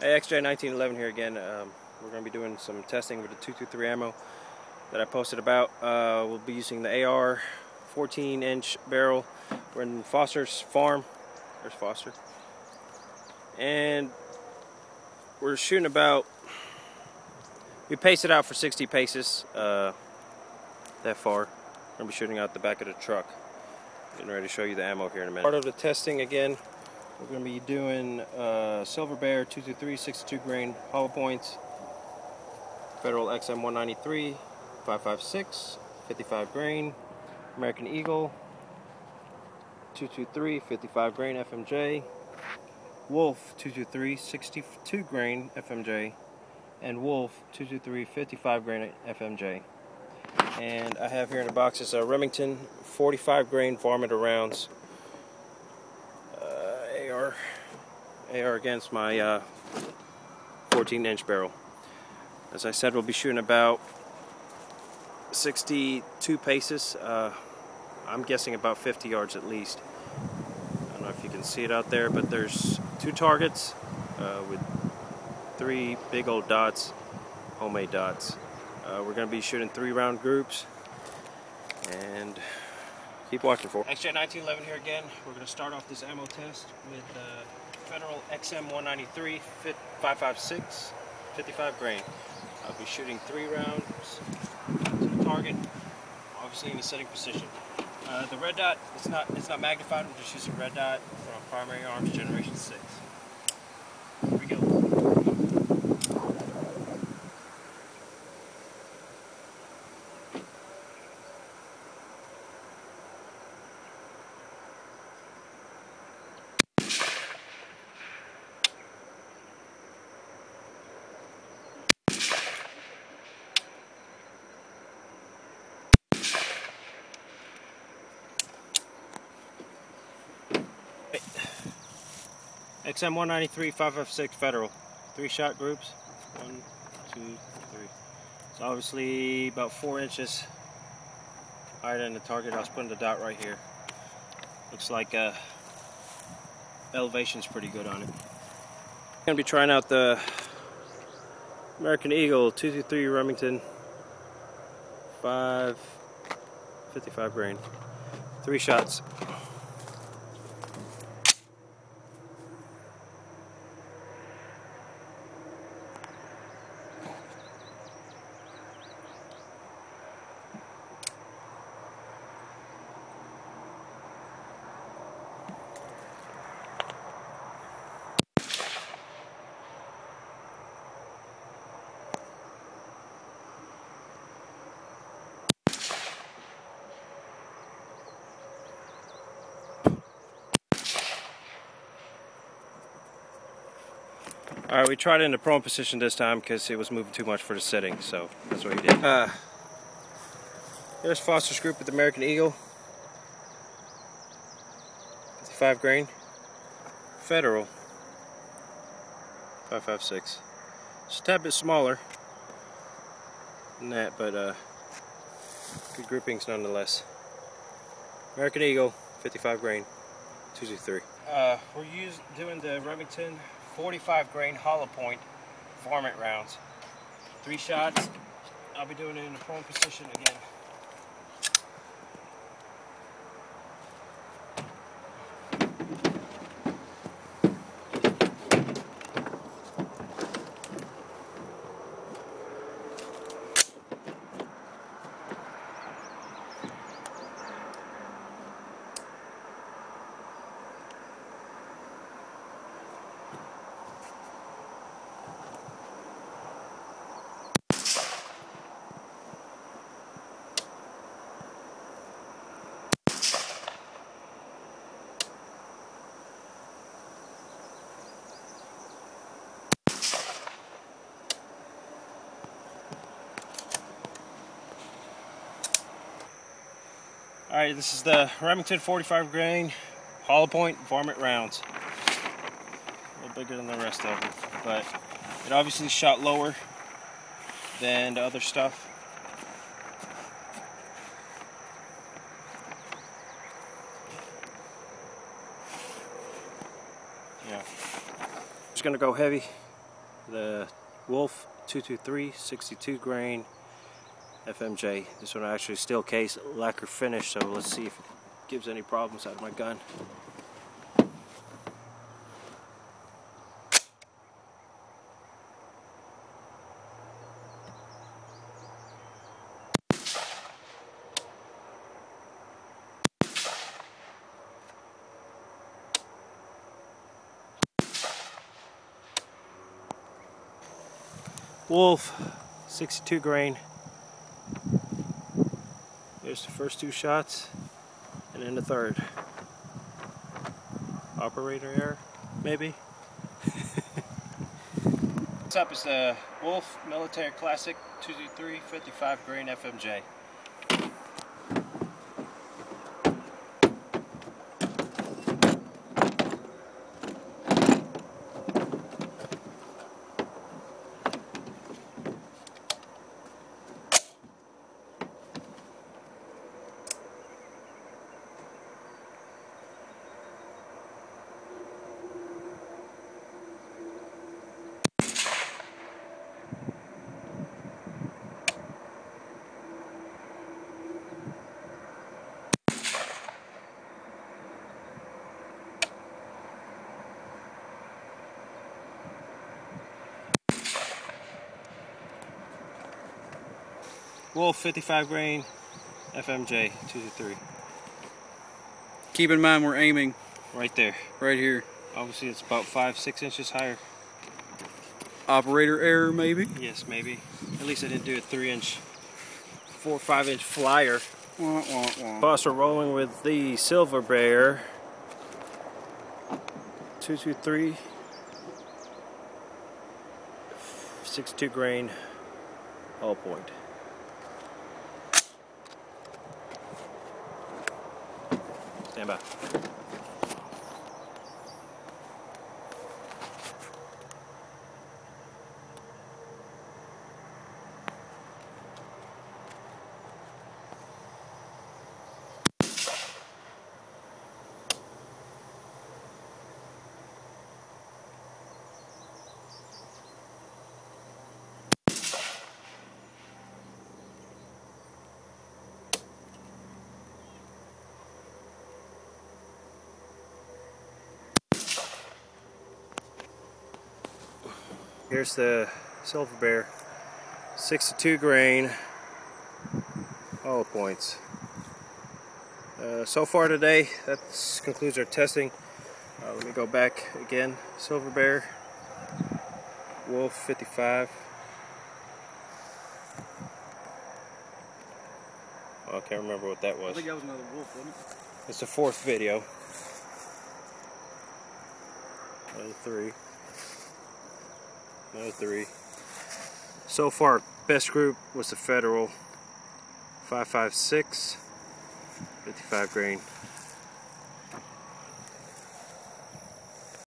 Hey, XJ1911 here again. We're going to be doing some testing with the 223 ammo that I posted about. We'll be using the AR 14-inch barrel. We're in Foster's farm. There's Foster. And we're shooting about, we paced it out for 60 paces that far. We're going to be shooting out the back of the truck. Getting ready to show you the ammo here in a minute. Part of the testing again, we're going to be doing Silver Bear 223 62 grain hollow points, Federal XM193 556 55 grain, American Eagle 223 55 grain FMJ, Wolf 223 62 grain FMJ, and Wolf 223 55 grain FMJ. And I have here in the box is a Remington 45 grain varmint rounds. AR against my 14-inch barrel. As I said, we'll be shooting about 62 paces. I'm guessing about 50 yards at least. I don't know if you can see it out there, but there's 2 targets with 3 big old dots, homemade dots. We're going to be shooting 3-round groups, and keep watching for it. XJ1911 here again. We're going to start off this ammo test with Federal XM193 556 55 grain. I'll be shooting 3 rounds to the target, obviously in a sitting position. The red dot, it's not magnified. I'm just using red dot from Primary Arms Generation 6. Here we go. XM193 556 Federal. 3-shot groups. 1, 2, 3. It's obviously about 4 inches higher than the target. I was putting the dot right here. Looks like elevation's pretty good on it. I'm going to be trying out the American Eagle 223 Remington 55 grain. 3 shots. Alright, we tried it in the prone position this time because it was moving too much for the sitting, so that's what we did. There's Foster's group with the American Eagle. 55 grain. Federal 556. It's a tad bit smaller than that, but good groupings nonetheless. American Eagle 55 grain 223. We're doing the Remington 45 grain hollow point varmint rounds. 3 shots. I'll be doing it in the prone position again. Alright, this is the Remington 45 grain hollow point varmint rounds. A little bigger than the rest of them, but it obviously shot lower than the other stuff. Yeah. Just gonna go heavy the Wolf 223 62 grain FMJ. This one actually steel case, lacquer finish, so let's see if it gives any problems out of my gun. Wolf 62 grain. Here's the first two shots, and then the third. Operator error, maybe? What's up, it's the Wolf Military Classic 223 55 grain FMJ. Wolf 55 grain FMJ 223. Keep in mind we're aiming right there. Right here. Obviously it's about 5-6 inches higher. Operator error maybe? Yes, maybe. At least I didn't do a 3-inch, 4 or 5-inch flyer. Wah, wah, wah. Boss, we're rolling with the Silver Bear 223 62 grain all point. Stand by. Here's the Silver Bear 62 grain hollow points. So far today, that concludes our testing. Let me go back again. Silver Bear, Wolf 55. Oh, I can't remember what that was. I think that was another wolf, wasn't it? It's the fourth video. Another three. Another three. So far, best group was the Federal 5.56 55 grain.